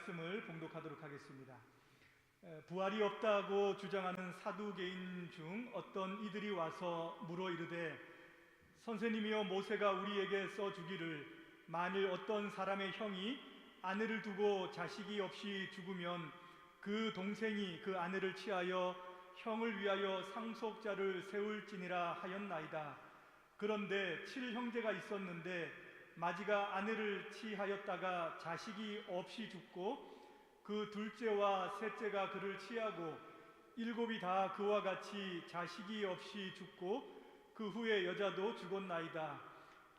말씀을 봉독하도록 하겠습니다. 부활이 없다고 주장하는 사두개인 중 어떤 이들이 와서 물어 이르되, 선생님이여, 모세가 우리에게 써주기를 만일 어떤 사람의 형이 아내를 두고 자식이 없이 죽으면 그 동생이 그 아내를 취하여 형을 위하여 상속자를 세울지니라 하였나이다. 그런데 7형제가 있었는데 마지가 아내를 취하였다가 자식이 없이 죽고 그 둘째와 셋째가 그를 취하고 7이 다 그와 같이 자식이 없이 죽고 그 후에 여자도 죽었나이다.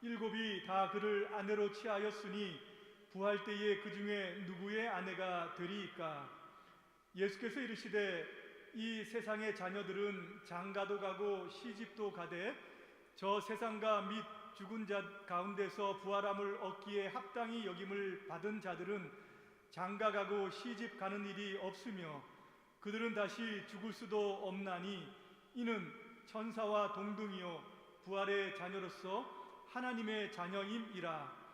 7이 다 그를 아내로 취하였으니 부활 때에 그 중에 누구의 아내가 되리이까? 예수께서 이르시되, 이 세상의 자녀들은 장가도 가고 시집도 가되 저 세상과 및 죽은 자 가운데서 부활함을 얻기에 합당히 여김을 받은 자들은 장가가고 시집 가는 일이 없으며 그들은 다시 죽을 수도 없나니 이는 천사와 동등이요 부활의 자녀로서 하나님의 자녀임이라.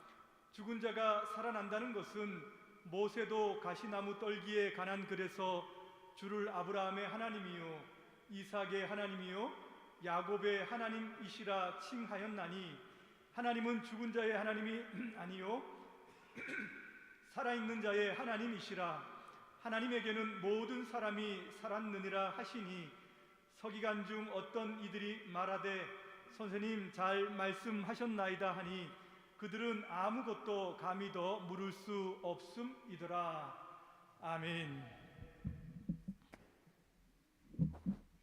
죽은 자가 살아난다는 것은 모세도 가시나무 떨기에 관한 글에서 주를 아브라함의 하나님이요 이삭의 하나님이요 야곱의 하나님이시라 칭하였나니, 하나님은 죽은 자의 하나님이 아니요 살아있는 자의 하나님이시라. 하나님에게는 모든 사람이 살았느니라 하시니, 서기관 중 어떤 이들이 말하되 선생님 잘 말씀하셨나이다 하니 그들은 아무것도 감히 더 물을 수 없음이더라. 아멘.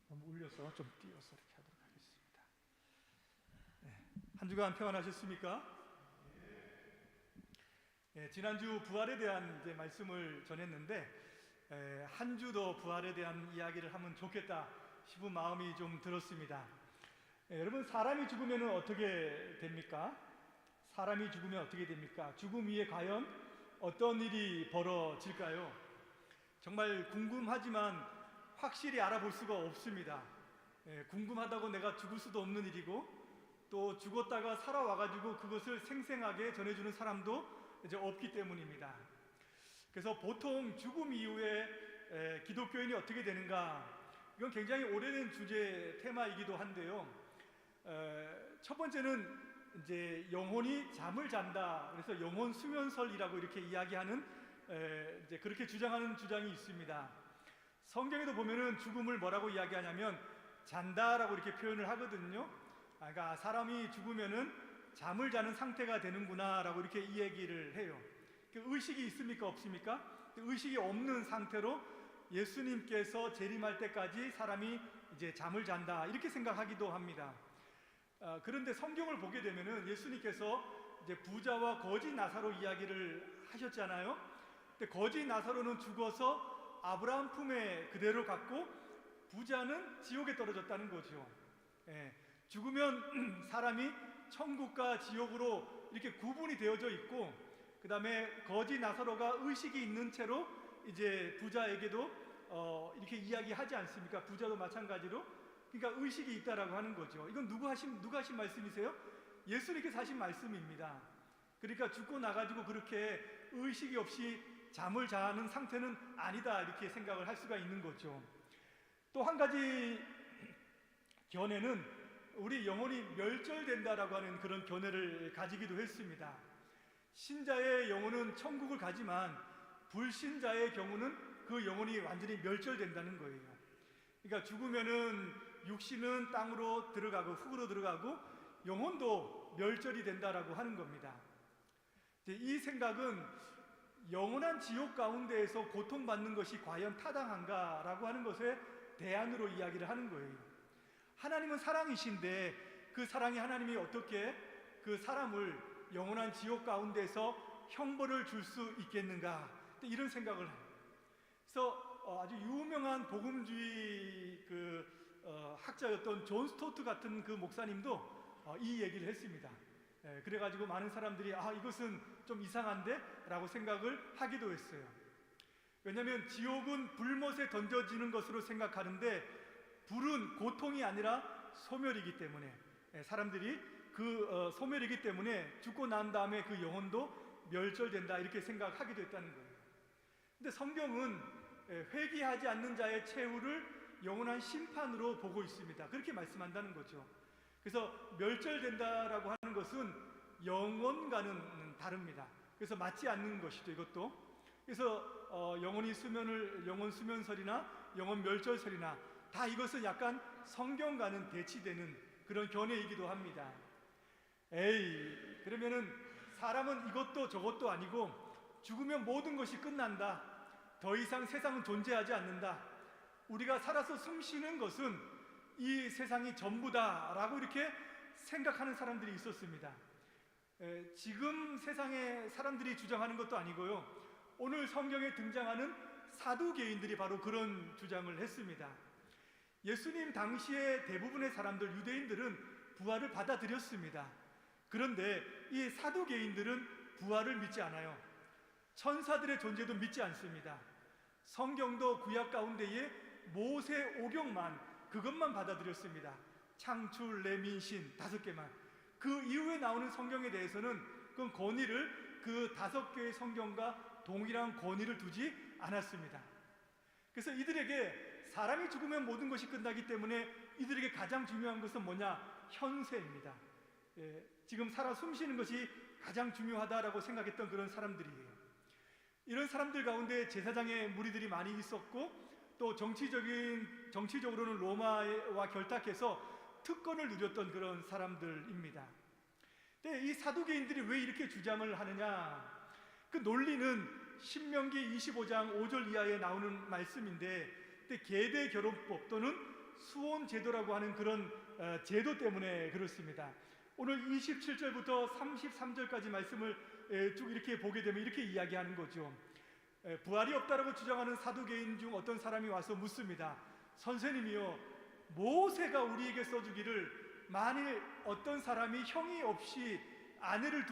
너무 울려서 좀 띄어서 이렇게 하도록 하겠습니다. 한 주간 평안하셨습니까? 지난주 부활에 대한 이제 말씀을 전했는데 한 주 더 부활에 대한 이야기를 하면 좋겠다 싶은 마음이 좀 들었습니다. 여러분, 사람이 죽으면 어떻게 됩니까? 사람이 죽으면 어떻게 됩니까? 죽음 위에 과연 어떤 일이 벌어질까요? 정말 궁금하지만 확실히 알아볼 수가 없습니다. 궁금하다고 내가 죽을 수도 없는 일이고, 또 죽었다가 살아와가지고 그것을 생생하게 전해주는 사람도 이제 없기 때문입니다. 그래서 보통 죽음 이후에 기독교인이 어떻게 되는가, 이건 굉장히 오래된 주제 테마이기도 한데요. 첫 번째는 이제 영혼이 잠을 잔다. 그래서 영혼 수면설이라고 이렇게 이야기하는 이제 그렇게 주장하는 주장이 있습니다. 성경에도 보면은 죽음을 뭐라고 이야기하냐면 잔다라고 이렇게 표현을 하거든요. 그러니까 사람이 죽으면은 잠을 자는 상태가 되는구나라고 이렇게 이 얘기를 해요. 의식이 있습니까? 없습니까? 의식이 없는 상태로 예수님께서 재림할 때까지 사람이 이제 잠을 잔다 이렇게 생각하기도 합니다. 그런데 성경을 보게 되면은 예수님께서 이제 부자와 거지 나사로 이야기를 하셨잖아요. 근데 거지 나사로는 죽어서 아브라함 품에 그대로 갔고 부자는 지옥에 떨어졌다는 거죠. 죽으면 사람이 천국과 지옥으로 이렇게 구분이 되어져 있고, 그 다음에 거지 나사로가 의식이 있는 채로 이제 부자에게도 이렇게 이야기하지 않습니까? 부자도 마찬가지로. 그러니까 의식이 있다라고 하는 거죠. 이건 누가 하신 말씀이세요? 예수님께서 하신 말씀입니다. 그러니까 죽고 나가지고 그렇게 의식이 없이 잠을 자는 상태는 아니다 이렇게 생각을 할 수가 있는 거죠. 또 한 가지 견해는 우리 영혼이 멸절된다라고 하는 그런 견해를 가지기도 했습니다. 신자의 영혼은 천국을 가지만 불신자의 경우는 그 영혼이 완전히 멸절된다는 거예요. 그러니까 죽으면은 육신은 땅으로 들어가고 흙으로 들어가고 영혼도 멸절이 된다라고 하는 겁니다. 이 생각은 영원한 지옥 가운데에서 고통받는 것이 과연 타당한가라고 하는 것에 대안으로 이야기를 하는 거예요. 하나님은 사랑이신데 그 사랑이 하나님이 어떻게 그 사람을 영원한 지옥 가운데서 형벌을 줄 수 있겠는가, 이런 생각을 해요. 그래서 아주 유명한 복음주의 학자였던 존 스토트 같은 그 목사님도 이 얘기를 했습니다. 그래가지고 많은 사람들이 이것은 좀 이상한데? 라고 생각을 하기도 했어요. 왜냐하면 지옥은 불못에 던져지는 것으로 생각하는데 불은 고통이 아니라 소멸이기 때문에, 사람들이 그 소멸이기 때문에 죽고 난 다음에 그 영혼도 멸절된다 이렇게 생각하기도 했다는 거예요. 근데 성경은 회개하지 않는 자의 최후를 영원한 심판으로 보고 있습니다. 그렇게 말씀한다는 거죠. 그래서 멸절된다라고 하는 것은 영원과는 다릅니다. 그래서 맞지 않는 것이죠, 이것도. 그래서 영원 수면설이나 영원 멸절설이나 다 이것은 약간 성경과는 대치되는 그런 견해이기도 합니다. 그러면은 사람은 이것도 저것도 아니고 죽으면 모든 것이 끝난다. 더 이상 세상은 존재하지 않는다. 우리가 살아서 숨 쉬는 것은 이 세상이 전부다라고 이렇게 생각하는 사람들이 있었습니다. 지금 세상에 사람들이 주장하는 것도 아니고요. 오늘 성경에 등장하는 사두개인들이 바로 그런 주장을 했습니다. 예수님 당시에 대부분의 사람들, 유대인들은 부활을 받아들였습니다. 그런데 이 사두개인들은 부활을 믿지 않아요. 천사들의 존재도 믿지 않습니다. 성경도 구약 가운데에 모세 오경만, 그것만 받아들였습니다. 창출, 레민신 5개만. 그 이후에 나오는 성경에 대해서는 그 권위를 그 5개의 성경과 동일한 권위를 두지 않았습니다. 그래서 이들에게 사람이 죽으면 모든 것이 끝나기 때문에 이들에게 가장 중요한 것은 뭐냐? 현세입니다. 지금 살아 숨쉬는 것이 가장 중요하다라고 생각했던 그런 사람들이에요. 이런 사람들 가운데 제사장의 무리들이 많이 있었고, 또 정치적으로는 로마와 결탁해서 특권을 누렸던 그런 사람들입니다. 근데 이 사두개인들이 왜 이렇게 주장을 하느냐? 그 논리는 신명기 25장 5절 이하에 나오는 말씀인데, 계대 결혼법 또는 수혼 제도라고 하는 그런 제도 때문에 그렇습니다. 오늘 27절부터 33절까지 말씀을 쭉 이렇게 보게 되면 이렇게 이야기하는 거죠. 부활이 없다라고 주장하는 사두개인 중 어떤 사람이 와서 묻습니다. 선생님이요, 모세가 우리에게 써주기를 만일 어떤 사람이 형이 없이 아내를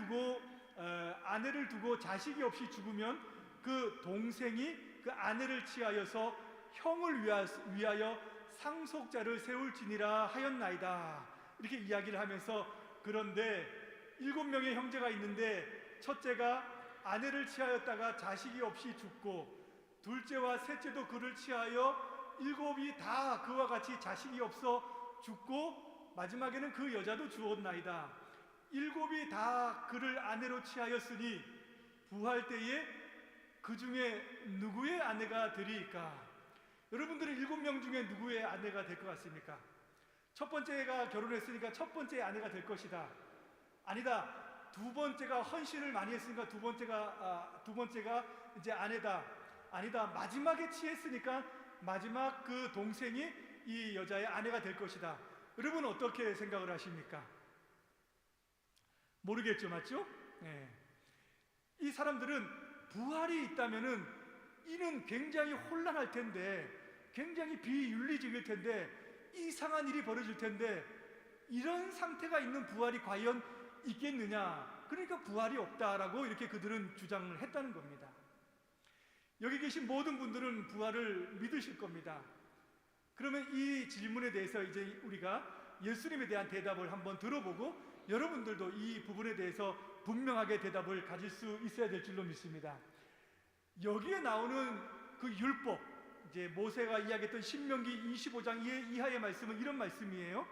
두고 자식이 없이 죽으면 그 동생이 그 아내를 취하여서 형을 위하여 상속자를 세울지니라 하였나이다. 이렇게 이야기를 하면서, 그런데 7명의 형제가 있는데 첫째가 아내를 취하였다가 자식이 없이 죽고, 둘째와 셋째도 그를 취하여 7이 다 그와 같이 자식이 없어 죽고, 마지막에는 그 여자도 죽었나이다. 7이 다 그를 아내로 취하였으니 부활 때에 그 중에 누구의 아내가 되리이까? 여러분들은 7명 중에 누구의 아내가 될 것 같습니까? 첫 번째가 결혼했으니까 첫 번째 아내가 될 것이다. 아니다. 두 번째가 헌신을 많이 했으니까 두 번째가 이제 아내다. 아니다. 마지막에 취했으니까 마지막 그 동생이 이 여자의 아내가 될 것이다. 여러분 어떻게 생각을 하십니까? 모르겠죠, 맞죠? 네. 이 사람들은 부활이 있다면은 이는 굉장히 혼란할 텐데, 굉장히 비윤리적일 텐데, 이상한 일이 벌어질 텐데, 이런 상태가 있는 부활이 과연 있겠느냐? 그러니까 부활이 없다라고 이렇게 그들은 주장을 했다는 겁니다. 여기 계신 모든 분들은 부활을 믿으실 겁니다. 그러면 이 질문에 대해서 이제 우리가 예수님에 대한 대답을 한번 들어보고, 여러분들도 이 부분에 대해서 분명하게 대답을 가질 수 있어야 될 줄로 믿습니다. 여기에 나오는 그 율법, 이제 모세가 이야기했던 신명기 25장 이하의 말씀은 이런 말씀이에요.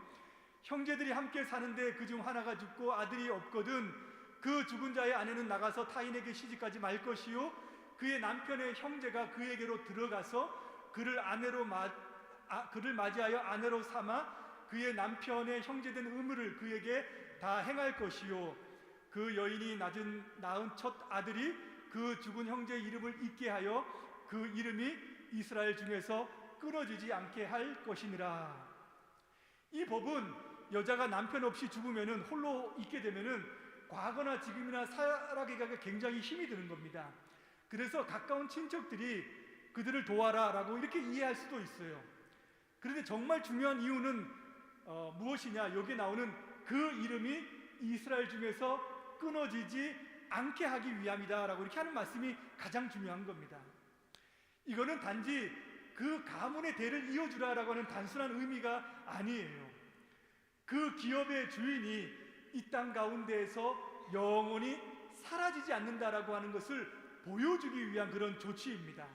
형제들이 함께 사는데 그중 하나가 죽고 아들이 없거든 그 죽은 자의 아내는 나가서 타인에게 시집가지 말 것이요, 그의 남편의 형제가 그에게로 들어가서 그를 맞이하여 아내로 삼아 그의 남편의 형제된 의무를 그에게 다 행할 것이요, 그 여인이 낳은 첫 아들이 그 죽은 형제의 이름을 잊게 하여 그 이름이 이스라엘 중에서 끊어지지 않게 할 것이니라. 이 법은 여자가 남편 없이 죽으면은 홀로 있게 되면은 과거나 지금이나 살아가기가 굉장히 힘이 드는 겁니다. 그래서 가까운 친척들이 그들을 도와라라고 이렇게 이해할 수도 있어요. 그런데 정말 중요한 이유는 무엇이냐? 여기 나오는 그 이름이 이스라엘 중에서 끊어지지 않게 하기 위함이다라고 이렇게 하는 말씀이 가장 중요한 겁니다. 이거는 단지 그 가문의 대를 이어주라라고 하는 단순한 의미가 아니에요. 그 기업의 주인이 이 땅 가운데에서 영원히 사라지지 않는다라고 하는 것을 보여주기 위한 그런 조치입니다.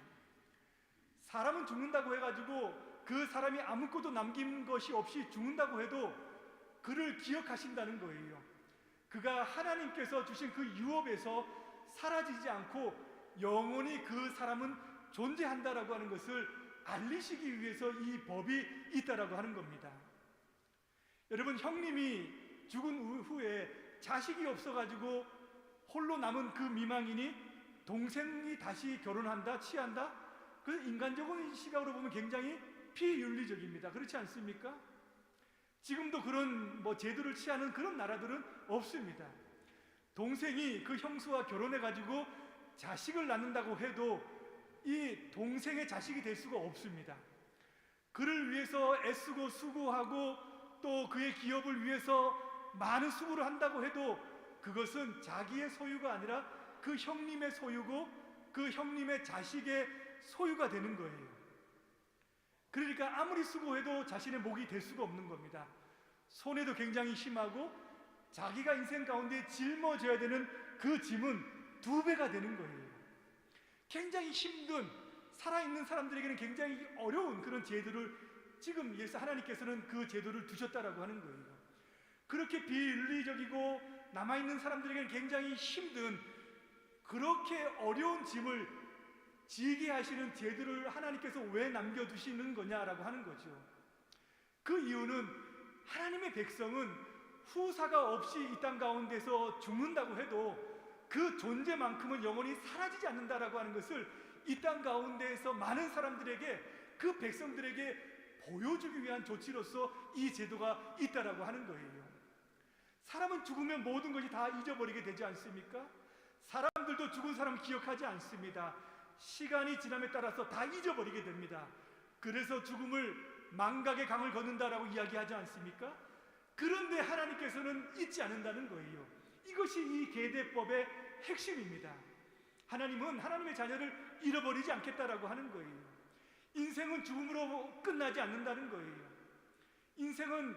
사람은 죽는다고 해가지고 그 사람이 아무것도 남긴 것이 없이 죽는다고 해도 그를 기억하신다는 거예요. 그가 하나님께서 주신 그 유업에서 사라지지 않고 영원히 그 사람은 존재한다라고 하는 것을 알리시기 위해서 이 법이 있다라고 하는 겁니다. 여러분, 형님이 죽은 후에 자식이 없어가지고 홀로 남은 그 미망인이 동생이 다시 결혼한다, 취한다? 그 인간적인 시각으로 보면 굉장히 비윤리적입니다. 그렇지 않습니까? 지금도 그런 제도를 취하는 그런 나라들은 없습니다. 동생이 그 형수와 결혼해가지고 자식을 낳는다고 해도 이 동생의 자식이 될 수가 없습니다. 그를 위해서 애쓰고 수고하고 또 그의 기업을 위해서 많은 수고를 한다고 해도 그것은 자기의 소유가 아니라 그 형님의 소유고 그 형님의 자식의 소유가 되는 거예요. 그러니까 아무리 수고해도 자신의 목이 될 수가 없는 겁니다. 손해도 굉장히 심하고 자기가 인생 가운데 짊어져야 되는 그 짐은 2배가 되는 거예요. 굉장히 힘든, 살아있는 사람들에게는 굉장히 어려운 그런 제도를 지금 하나님께서는 그 제도를 두셨다라고 하는 거예요. 그렇게 비윤리적이고 남아있는 사람들에게는 굉장히 힘든 그렇게 어려운 짐을 지게 하시는 제도를 하나님께서 왜 남겨두시는 거냐라고 하는 거죠. 그 이유는 하나님의 백성은 후사가 없이 이 땅 가운데서 죽는다고 해도 그 존재만큼은 영원히 사라지지 않는다라고 하는 것을 이 땅 가운데에서 많은 사람들에게, 그 백성들에게 보여주기 위한 조치로서 이 제도가 있다라고 하는 거예요. 사람은 죽으면 모든 것이 다 잊어버리게 되지 않습니까? 사람들도 죽은 사람 기억하지 않습니다. 시간이 지남에 따라서 다 잊어버리게 됩니다. 그래서 죽음을 망각의 강을 걷는다라고 이야기하지 않습니까? 그런데 하나님께서는 잊지 않는다는 거예요. 이것이 이 계대법의 핵심입니다. 하나님은 하나님의 자녀를 잃어버리지 않겠다라고 하는 거예요. 인생은 죽음으로 끝나지 않는다는 거예요. 인생은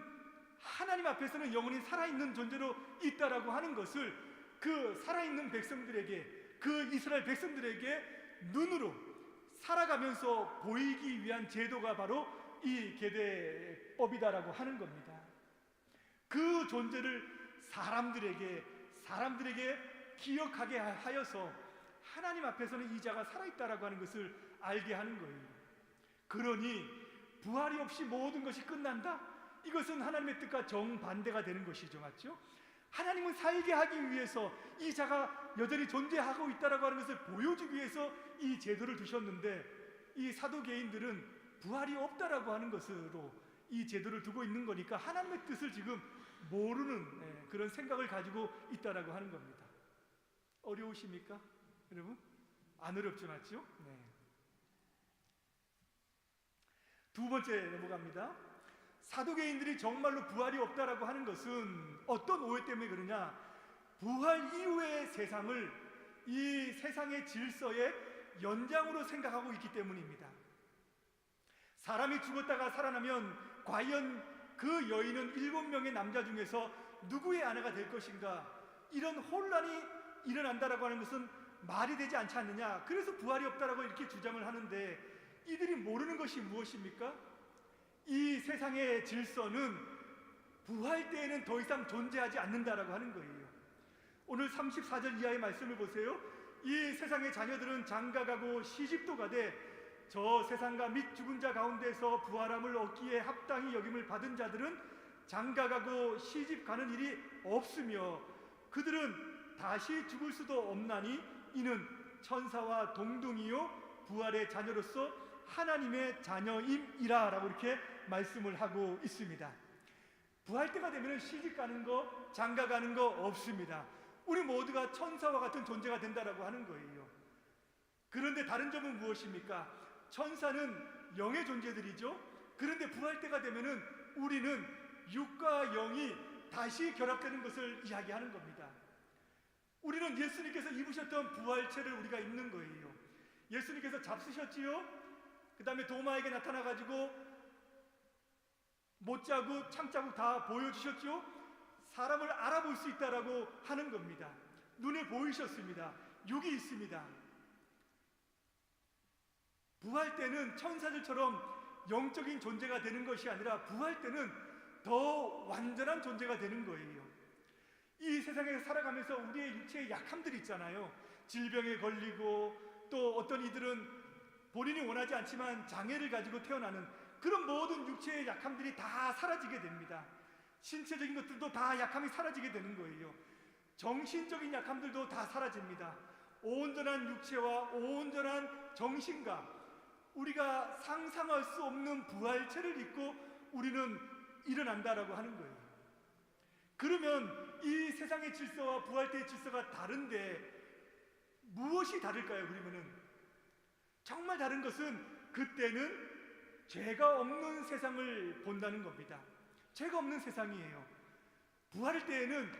하나님 앞에서는 영원히 살아있는 존재로 있다라고 하는 것을 그 살아있는 백성들에게, 그 이스라엘 백성들에게 눈으로 살아가면서 보이기 위한 제도가 바로 이 계대법이다라고 하는 겁니다. 그 존재를 사람들에게 기억하게 하여서 하나님 앞에서는 이 자가 살아있다라고 하는 것을 알게 하는 거예요. 그러니 부활이 없이 모든 것이 끝난다? 이것은 하나님의 뜻과 정반대가 되는 것이죠. 맞죠? 하나님은 살게 하기 위해서 이 자가 여전히 존재하고 있다라고 하는 것을 보여주기 위해서 이 제도를 두셨는데, 이 사두개인들은 부활이 없다라고 하는 것으로 이 제도를 두고 있는 거니까 하나님의 뜻을 지금 모르는 그런 생각을 가지고 있다라고 하는 겁니다. 어려우십니까? 여러분? 안 어렵죠, 맞죠? 네. 두 번째 넘어갑니다. 사두개인들이 정말로 부활이 없다라고 하는 것은 어떤 오해 때문에 그러냐? 부활 이후의 세상을 이 세상의 질서의 연장으로 생각하고 있기 때문입니다. 사람이 죽었다가 살아나면 과연 그 여인은 7명의 남자 중에서 누구의 아내가 될 것인가? 이런 혼란이 일어난다라고 하는 것은 말이 되지 않지 않느냐? 그래서 부활이 없다라고 이렇게 주장을 하는데, 이들이 모르는 것이 무엇입니까? 이 세상의 질서는 부활 때에는 더 이상 존재하지 않는다라고 하는 거예요. 오늘 34절 이하의 말씀을 보세요. 이 세상의 자녀들은 장가가고 시집도 가되 저 세상과 및 죽은 자 가운데서 부활함을 얻기에 합당히 여김을 받은 자들은 장가가고 시집 가는 일이 없으며 그들은 다시 죽을 수도 없나니 이는 천사와 동등이요 부활의 자녀로서 하나님의 자녀임이라 라고 이렇게 말씀을 하고 있습니다. 부활 때가 되면 시집 가는 거, 장가 가는 거 없습니다. 우리 모두가 천사와 같은 존재가 된다라고 하는 거예요. 그런데 다른 점은 무엇입니까? 천사는 영의 존재들이죠. 그런데 부활 때가 되면은 우리는 육과 영이 다시 결합되는 것을 이야기하는 겁니다. 우리는 예수님께서 입으셨던 부활체를 우리가 입는 거예요. 예수님께서 잡수셨지요. 그 다음에 도마에게 나타나가지고 못자국, 창자국 다 보여주셨죠. 사람을 알아볼 수 있다라고 하는 겁니다. 눈에 보이셨습니다. 육이 있습니다. 부활 때는 천사들처럼 영적인 존재가 되는 것이 아니라 부활 때는 더 완전한 존재가 되는 거예요. 이 세상에서 살아가면서 우리의 육체의 약함들이 있잖아요. 질병에 걸리고 또 어떤 이들은 본인이 원하지 않지만 장애를 가지고 태어나는 그런 모든 육체의 약함들이 다 사라지게 됩니다. 신체적인 것들도 다 약함이 사라지게 되는 거예요. 정신적인 약함들도 다 사라집니다. 온전한 육체와 온전한 정신과 우리가 상상할 수 없는 부활체를 입고 우리는 일어난다라고 하는 거예요. 그러면 이 세상의 질서와 부활 때의 질서가 다른데 무엇이 다를까요? 그러면은 정말 다른 것은 그때는 죄가 없는 세상을 본다는 겁니다. 죄가 없는 세상이에요. 부활 때에는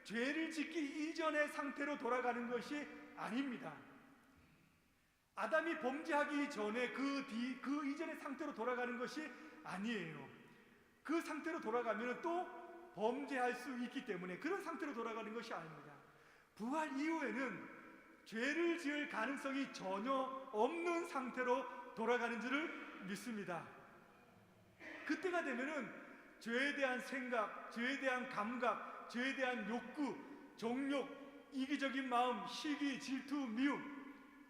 죄를 짓기 이전의 상태로 돌아가는 것이 아닙니다. 아담이 범죄하기 전에 그 이전의 상태로 돌아가는 것이 아니에요. 그 상태로 돌아가면 또 범죄할 수 있기 때문에 그런 상태로 돌아가는 것이 아닙니다. 부활 이후에는 죄를 지을 가능성이 전혀 없는 상태로 돌아가는 줄을 믿습니다. 그때가 되면은 죄에 대한 생각, 죄에 대한 감각, 죄에 대한 욕구, 정욕, 이기적인 마음, 시기, 질투, 미움,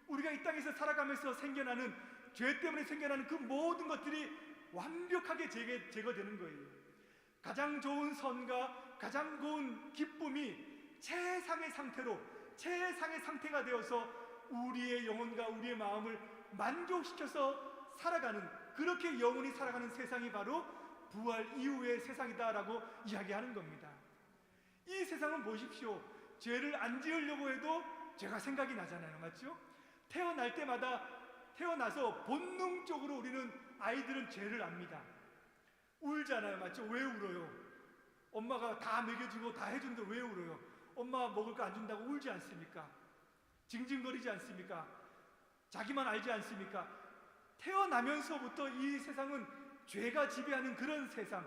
우리가 이 땅에서 살아가면서 생겨나는 죄 때문에 생겨나는 그 모든 것들이 완벽하게 제거되는 거예요. 가장 좋은 선과 가장 좋은 기쁨이 최상의 상태로, 최상의 상태가 되어서 우리의 영혼과 우리의 마음을 만족시켜서 살아가는, 그렇게 영원히 살아가는 세상이 바로 부활 이후의 세상이다라고 이야기하는 겁니다. 이 세상은 보십시오. 죄를 안 지으려고 해도 죄가 생각이 나잖아요. 맞죠? 태어날 때마다 태어나서 본능적으로 아이들은 죄를 압니다. 울잖아요. 맞죠? 왜 울어요? 엄마가 다 먹여주고 다 해준데 왜 울어요? 엄마 먹을 거 안 준다고 울지 않습니까? 징징거리지 않습니까? 자기만 알지 않습니까? 태어나면서부터 이 세상은 죄가 지배하는 그런 세상.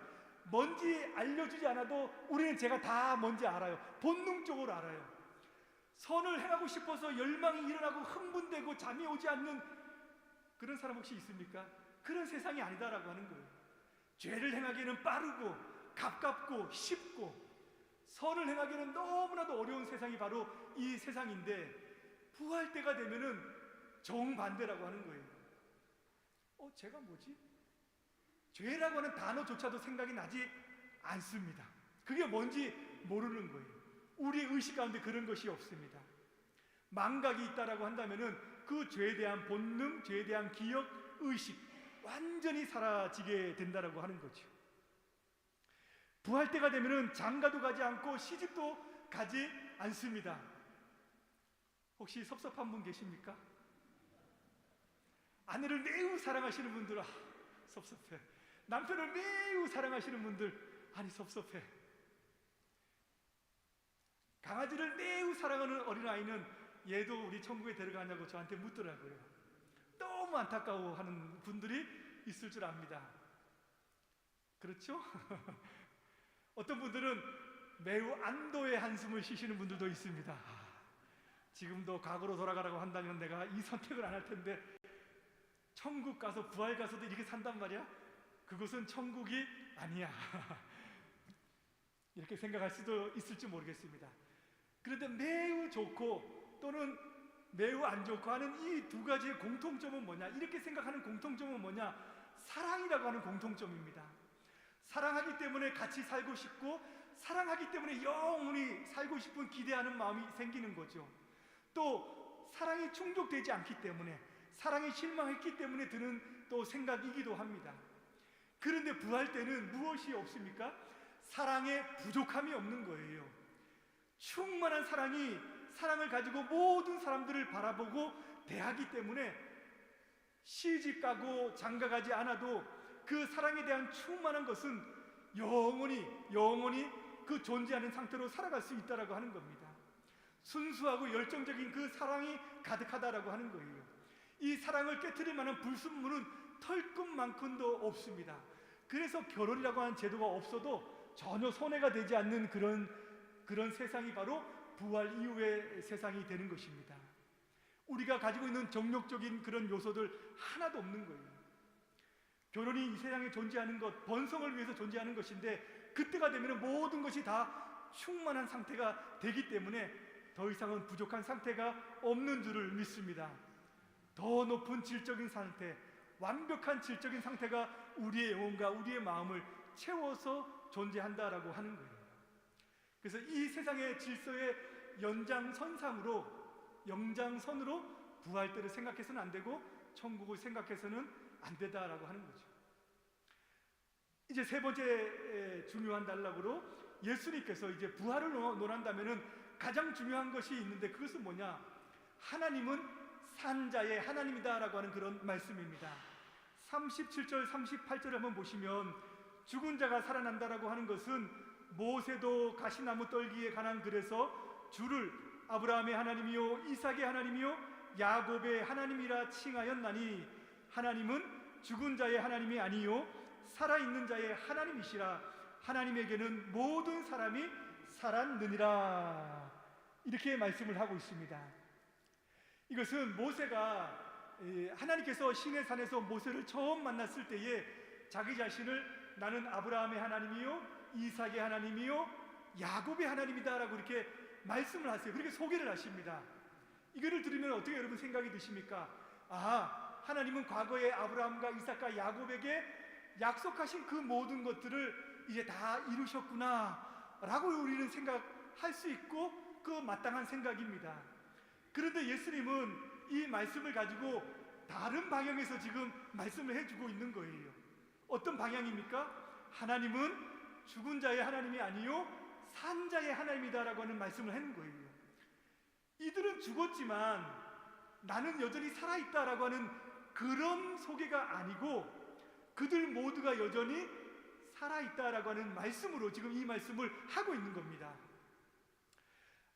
뭔지 알려주지 않아도 우리는 죄가 다 뭔지 알아요. 본능적으로 알아요. 선을 행하고 싶어서 열망이 일어나고 흥분되고 잠이 오지 않는 그런 사람 혹시 있습니까? 그런 세상이 아니다라고 하는 거예요. 죄를 행하기에는 빠르고 가깝고 쉽고 선을 행하기에는 너무나도 어려운 세상이 바로 이 세상인데, 부활 때가 되면은 정반대라고 하는 거예요. 죄가 뭐지? 죄라고 하는 단어조차도 생각이 나지 않습니다. 그게 뭔지 모르는 거예요. 우리의 의식 가운데 그런 것이 없습니다. 망각이 있다라고 한다면은 그 죄에 대한 본능, 죄에 대한 기억, 의식 완전히 사라지게 된다라고 하는 거죠. 부활 때가 되면은 장가도 가지 않고 시집도 가지 않습니다. 혹시 섭섭한 분 계십니까? 아내를 매우 사랑하시는 분들, 섭섭해. 남편을 매우 사랑하시는 분들, 아니 섭섭해. 강아지를 매우 사랑하는 어린아이는 얘도 우리 천국에 데려가냐고 저한테 묻더라고요. 너무 안타까워하는 분들이 있을 줄 압니다. 그렇죠? 어떤 분들은 매우 안도의 한숨을 쉬시는 분들도 있습니다. 지금도 과거로 돌아가라고 한다면 내가 이 선택을 안 할 텐데, 천국 가서 부활 가서도 이렇게 산단 말이야? 그것은 천국이 아니야. 이렇게 생각할 수도 있을지 모르겠습니다. 그런데 매우 좋고 또는 매우 안 좋고 하는 이 두 가지의 공통점은 뭐냐? 이렇게 생각하는 공통점은 뭐냐? 사랑이라고 하는 공통점입니다. 사랑하기 때문에 같이 살고 싶고, 사랑하기 때문에 영원히 살고 싶은 기대하는 마음이 생기는 거죠. 또 사랑이 충족되지 않기 때문에, 사랑에 실망했기 때문에 드는 또 생각이기도 합니다. 그런데 부활 때는 무엇이 없습니까? 사랑에 부족함이 없는 거예요. 충만한 사랑을 가지고 모든 사람들을 바라보고 대하기 때문에 시집 가고 장가 가지 않아도 그 사랑에 대한 충만한 것은 영원히 그 존재하는 상태로 살아갈 수 있다라고 하는 겁니다. 순수하고 열정적인 그 사랑이 가득하다라고 하는 거예요. 이 사랑을 깨트릴 만한 불순물은 털끝만큼도 없습니다. 그래서 결혼이라고 하는 제도가 없어도 전혀 손해가 되지 않는 그런 세상이 바로 부활 이후의 세상이 되는 것입니다. 우리가 가지고 있는 정욕적인 그런 요소들 하나도 없는 거예요. 결혼이 이 세상에 존재하는 것, 번성을 위해서 존재하는 것인데 그때가 되면 모든 것이 다 충만한 상태가 되기 때문에 더 이상은 부족한 상태가 없는 줄을 믿습니다. 더 높은 질적인 상태, 완벽한 질적인 상태가 우리의 영혼과 우리의 마음을 채워서 존재한다라고 하는 거예요. 그래서 이 세상의 질서의 연장선으로 부활 때를 생각해서는 안 되고 천국을 생각해서는 안 된다라고 하는 거죠. 이제 세 번째 중요한 단락으로 예수님께서 이제 부활을 논한다면은 가장 중요한 것이 있는데 그것은 뭐냐? 하나님은 산자의 하나님이다라고 하는 그런 말씀입니다. 37절 38절을 한번 보시면 죽은 자가 살아난다라고 하는 것은 모세도 가시나무 떨기에 관한 글에서 주를 아브라함의 하나님이요 이삭의 하나님이요 야곱의 하나님이라 칭하였나니 하나님은 죽은 자의 하나님이 아니요 살아있는 자의 하나님이시라. 하나님에게는 모든 사람이 살았느니라. 이렇게 말씀을 하고 있습니다. 이것은 모세가 하나님께서 시내산에서 모세를 처음 만났을 때에 자기 자신을 나는 아브라함의 하나님이요 이삭의 하나님이요 야곱의 하나님이다 라고 이렇게 말씀을 하세요. 그렇게 소개를 하십니다. 이거를 들으면 어떻게 여러분 생각이 드십니까? 아, 하나님은 과거에 아브라함과 이삭과 야곱에게 약속하신 그 모든 것들을 이제 다 이루셨구나 라고 우리는 생각할 수 있고 그 마땅한 생각입니다. 그런데 예수님은 이 말씀을 가지고 다른 방향에서 지금 말씀을 해주고 있는 거예요. 어떤 방향입니까? 하나님은 죽은 자의 하나님이 아니요 산 자의 하나님이다라고 하는 말씀을 하는 거예요. 이들은 죽었지만 나는 여전히 살아있다라고 하는 그런 소개가 아니고 그들 모두가 여전히 살아있다라고 하는 말씀으로 지금 이 말씀을 하고 있는 겁니다.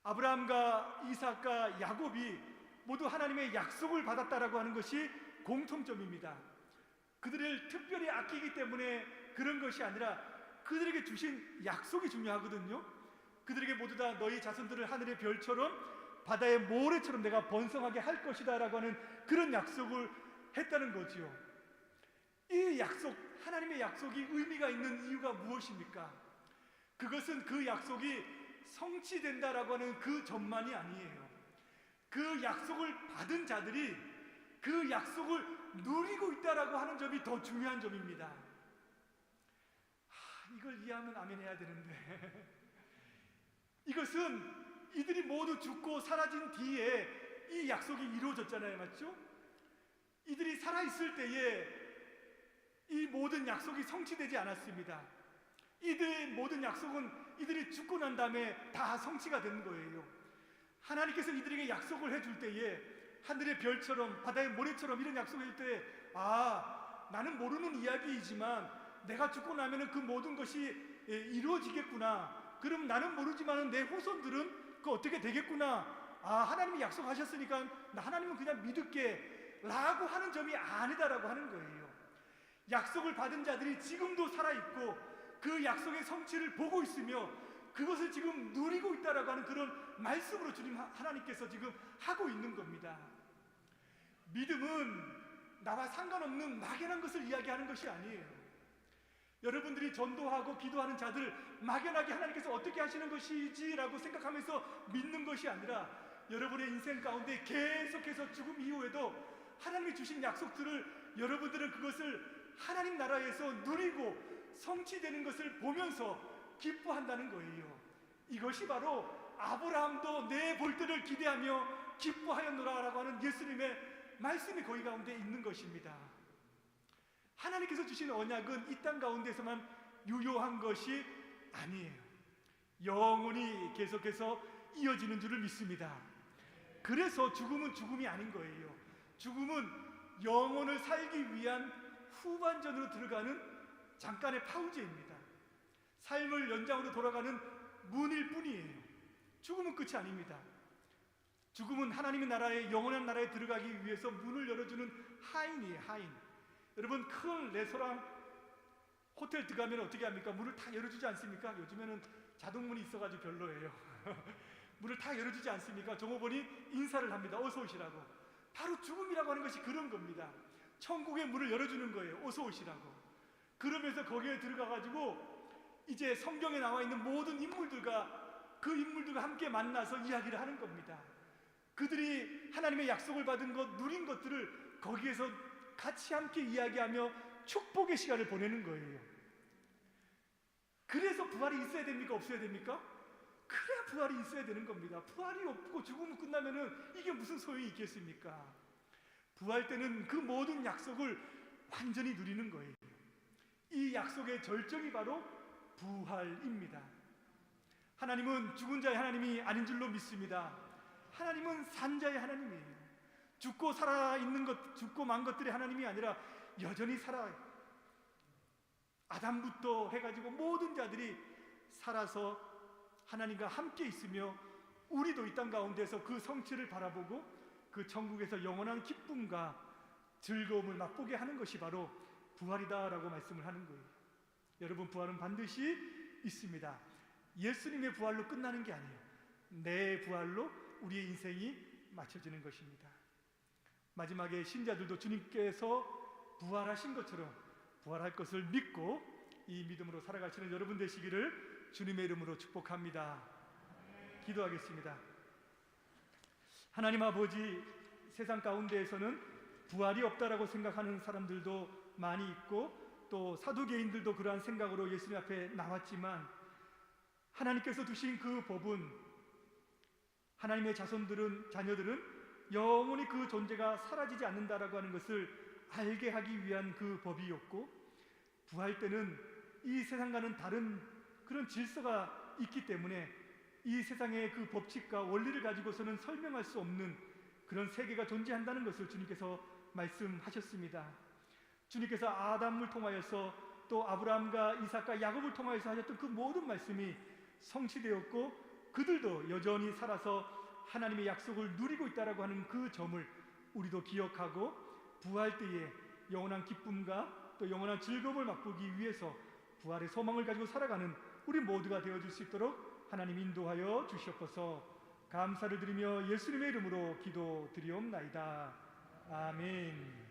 아브라함과 이삭과 야곱이 모두 하나님의 약속을 받았다라고 하는 것이 공통점입니다. 그들을 특별히 아끼기 때문에 그런 것이 아니라 그들에게 주신 약속이 중요하거든요. 그들에게 모두 다 너희 자손들을 하늘의 별처럼 바다의 모래처럼 내가 번성하게 할 것이다 라고 하는 그런 약속을 했다는 거지요. 이 약속, 하나님의 약속이 의미가 있는 이유가 무엇입니까? 그것은 그 약속이 성취된다라고 하는 그 점만이 아니에요. 그 약속을 받은 자들이 그 약속을 누리고 있다라고 하는 점이 더 중요한 점입니다. 이걸 이해하면 아멘 해야 되는데 이것은 이들이 모두 죽고 사라진 뒤에 이 약속이 이루어졌잖아요. 맞죠? 이들이 살아있을 때에 이 모든 약속이 성취되지 않았습니다. 이들의 모든 약속은 이들이 죽고 난 다음에 다 성취가 된 거예요. 하나님께서 이들에게 약속을 해줄 때에 하늘의 별처럼 바다의 모래처럼 이런 약속을 해줄 때에 나는 모르는 이야기이지만 내가 죽고 나면 그 모든 것이 이루어지겠구나. 그럼 나는 모르지만 내 후손들은 그 어떻게 되겠구나. 하나님이 약속하셨으니까 하나님은 그냥 믿을게 라고 하는 점이 아니다라고 하는 거예요. 약속을 받은 자들이 지금도 살아있고 그 약속의 성취를 보고 있으며 그것을 지금 누리고 있다라고 하는 그런 말씀으로 주님 하나님께서 지금 하고 있는 겁니다. 믿음은 나와 상관없는 막연한 것을 이야기하는 것이 아니에요. 여러분들이 전도하고 기도하는 자들 막연하게 하나님께서 어떻게 하시는 것이지라고 생각하면서 믿는 것이 아니라 여러분의 인생 가운데 계속해서 죽음 이후에도 하나님이 주신 약속들을 여러분들은 그것을 하나님 나라에서 누리고 성취되는 것을 보면서 기뻐한다는 거예요. 이것이 바로 아브라함도 내 볼 때를 기대하며 기뻐하였노라라고 하는 예수님의 말씀이 거기 가운데 있는 것입니다. 하나님께서 주신 언약은 이 땅 가운데서만 유효한 것이 아니에요. 영원히 계속해서 이어지는 줄을 믿습니다. 그래서 죽음은 죽음이 아닌 거예요. 죽음은 영혼을 살기 위한 후반전으로 들어가는 잠깐의 파우제입니다. 삶을 연장으로 돌아가는 문일 뿐이에요. 죽음은 끝이 아닙니다. 죽음은 하나님의 나라에 영원한 나라에 들어가기 위해서 문을 열어주는 하인이에요. 하인. 여러분 큰 레스토랑 호텔 들어가면 어떻게 합니까? 문을 다 열어주지 않습니까? 요즘에는 자동문이 있어가지고 별로예요. 문을 다 열어주지 않습니까? 종업원이 인사를 합니다. 어서 오시라고. 바로 죽음이라고 하는 것이 그런 겁니다. 천국의 문을 열어주는 거예요. 어서 오시라고. 그러면서 거기에 들어가가지고 이제 성경에 나와 있는 모든 인물들과 그 인물들과 함께 만나서 이야기를 하는 겁니다. 그들이 하나님의 약속을 받은 것, 누린 것들을 거기에서 같이 함께 이야기하며 축복의 시간을 보내는 거예요. 그래서 부활이 있어야 됩니까? 없어야 됩니까? 그래야 부활이 있어야 되는 겁니다. 부활이 없고 죽음이 끝나면은 이게 무슨 소용이 있겠습니까? 부활 때는 그 모든 약속을 완전히 누리는 거예요. 이 약속의 절정이 바로 부활입니다. 하나님은 죽은 자의 하나님이 아닌 줄로 믿습니다. 하나님은 산 자의 하나님이에요. 죽고 살아있는 것, 죽고 만 것들의 하나님이 아니라 여전히 살아, 아담부터 해가지고 모든 자들이 살아서 하나님과 함께 있으며 우리도 이 땅 가운데서 그 성취를 바라보고 그 천국에서 영원한 기쁨과 즐거움을 맛보게 하는 것이 바로 부활이다라고 말씀을 하는 거예요. 여러분, 부활은 반드시 있습니다. 예수님의 부활로 끝나는 게 아니에요. 내 부활로 우리의 인생이 맞춰지는 것입니다. 마지막에 신자들도 주님께서 부활하신 것처럼 부활할 것을 믿고 이 믿음으로 살아가시는 여러분 되시기를 주님의 이름으로 축복합니다. 기도하겠습니다. 하나님 아버지, 세상 가운데에서는 부활이 없다라고 생각하는 사람들도 많이 있고 또 사두개인들도 그러한 생각으로 예수님 앞에 나왔지만 하나님께서 두신 그 법은 하나님의 자녀들은 영원히 그 존재가 사라지지 않는다라고 하는 것을 알게 하기 위한 그 법이었고, 부활 때는 이 세상과는 다른 그런 질서가 있기 때문에 이 세상의 그 법칙과 원리를 가지고서는 설명할 수 없는 그런 세계가 존재한다는 것을 주님께서 말씀하셨습니다. 주님께서 아담을 통하여서 또 아브라함과 이삭과 야곱을 통하여서 하셨던 그 모든 말씀이 성취되었고 그들도 여전히 살아서 하나님의 약속을 누리고 있다라고 하는 그 점을 우리도 기억하고 부활 때에 영원한 기쁨과 또 영원한 즐거움을 맛보기 위해서 부활의 소망을 가지고 살아가는 우리 모두가 되어줄 수 있도록 하나님 인도하여 주시옵소서. 감사를 드리며 예수님의 이름으로 기도드리옵나이다. 아멘.